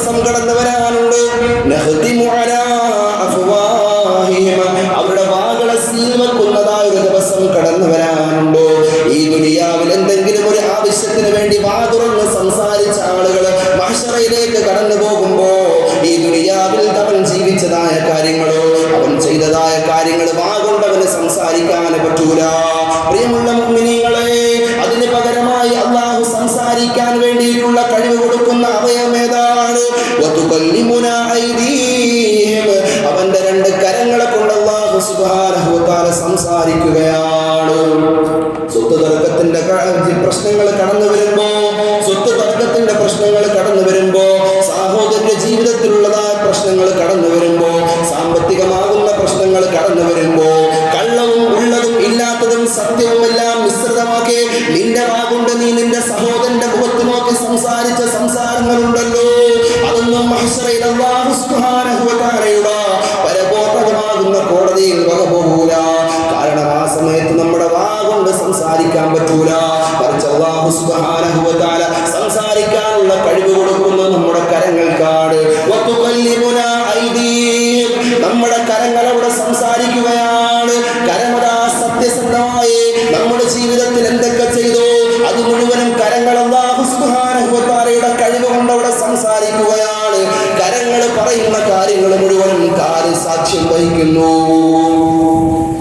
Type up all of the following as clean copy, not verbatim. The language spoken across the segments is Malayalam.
ദിവസം കടന്നു വരാനുണ്ട്. അവരുടെ വാകളെ സീൽ വെക്കുന്നതായ ഒരു ദിവസം കടന്നു വരാനുണ്ട്. ഈ ദുനിയാവിൽ എന്തെങ്കിലും ഒരു ആവശ്യത്തിന് വേണ്ടി വാ തുറന്ന് സംസാരിച്ച ആളുകൾ മഹ്ശറയിലേക്ക് കടന്നു പോകുമ്പോ ഈ ദുനിയാവിൽ അവൻ ജീവിച്ചതായ കാര്യങ്ങളോ അവൻ ചെയ്തതായ കാര്യങ്ങൾ വാ കൊണ്ടവന് സംസാരിക്കാൻ പറ്റൂല. പ്രിയമുള്ള മുഅ്മിനീങ്ങളെ, അതിന് പകരമായി അല്ലാഹു സംസാരിക്കാൻ വേണ്ടിയിട്ടുള്ള കഴിവ് കൊടുക്കുന്ന അവയവം ഏതാണ്? അവന്റെ രണ്ട് കരങ്ങളെ കൊണ്ട് അല്ലാഹു സുബ്ഹാനഹു വ തആല സംസാരിക്കുകയാണ്. സ്വത്ത് തർക്കത്തിന്റെ പ്രശ്നങ്ങൾ കടന്നു വരുമ്പോ, സഹോദരന്റെ ജീവിതത്തിലുള്ളതായ പ്രശ്നങ്ങൾ കടന്നു വരുമ്പോ, സാമ്പത്തികമാകുന്ന പ്രശ്നങ്ങൾ കടന്നു വരുമ്പോ, കള്ളവും ഉള്ളതും ഇല്ലാത്തതും സത്യവുമെല്ലാം മിശ്രിതമാക്കി നിന്റെ വാഗുണ്ട് നീ നിന്റെ സഹോദരന്റെ മുഖത്ത് നോക്കി സംസാരിച്ച സംസാരങ്ങളുണ്ടല്ലോ, അതൊന്നും മഹ്ശറയിൽ അല്ലാഹു സുബ്ഹാനഹു വ തആലയുടെ പരമോന്നതമാകുന്ന കോടതിയിൽ വകപോകൂല. കാരണം ആ സമയത്ത് നമ്മുടെ വാഗുണ്ട് സംസാരിക്കാൻ പറ്റൂല. മറിച്ച് അല്ലാഹു സുബ്ഹാനഹു വ തആല സംസാരിക്കാനുള്ള കഴിവ് കൊടുക്കുന്നത് നമ്മുടെ കരങ്ങൾക്കാണ്. നമ്മുടെ കരങ്ങൾ അവിടെ സംസാരിക്കുകയാണ്. കരമതാ സത്യസന്ധമായി നമ്മുടെ ജീവിതത്തിൽ എന്തൊക്കെ ചെയ്തോ അത് മുഴുവനും കരങ്ങൾ അല്ലാഹു സുബ്ഹാനഹു വ തആലയുടെ കഴിവ് കൊണ്ട് അവിടെ സംസാരിക്കുകയാണ്. കരങ്ങൾ പറയുന്ന കാര്യങ്ങൾ മുഴുവനും കാര്യം സാക്ഷ്യം വഹിക്കുന്നു.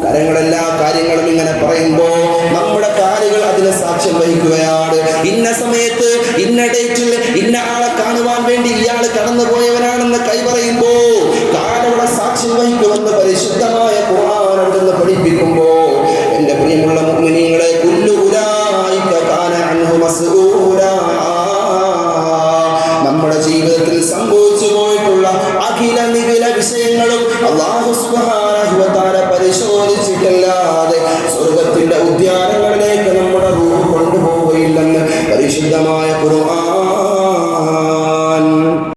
കരങ്ങളെല്ലാ കാര്യങ്ങളും ഇങ്ങനെ പറയുമ്പോ നമ്മുടെ കാലുകൾ അതിന് സാക്ഷ്യം വഹിക്കുകയാണ്. ഇന്ന സമയത്ത് ഇന്ന ഡേറ്റിൽ ഇന്ന ആളെ കാണുവാൻ വേണ്ടി ഇയാൾ കടന്നുപോയവനാണെന്ന് കൈ പറയുമ്പോ കാലവിടെ സാക്ഷ്യം വഹിക്കുമെന്ന് പരിശുദ്ധമായ ഖുർആൻ അവിടുന്ന് പഠിപ്പിക്കുമ്പോ, എന്റെ പ്രിയമുള്ള മുഅ്മിനീങ്ങളെ, കുല്ലു ഉലൈക കാന അൻഹു മസ്ഊലാ, നമ്മുടെ ജീവിതത്തിൽ സംഭവിച്ചു പോയിട്ടുള്ള അഖില നിഖില വിഷയങ്ങളും അല്ലാഹു സുബ്ഹാനഹു വ തആല പരിശോധിച്ചിട്ടല്ലാതെ സ്വർഗ്ഗത്തിന്റെ ഉദ്യാനങ്ങളിലേക്ക് നമ്മുടെ റൂഹ് കൊണ്ടുപോവുകയില്ലെന്ന് പരിശുദ്ധമായ ഖുർആൻ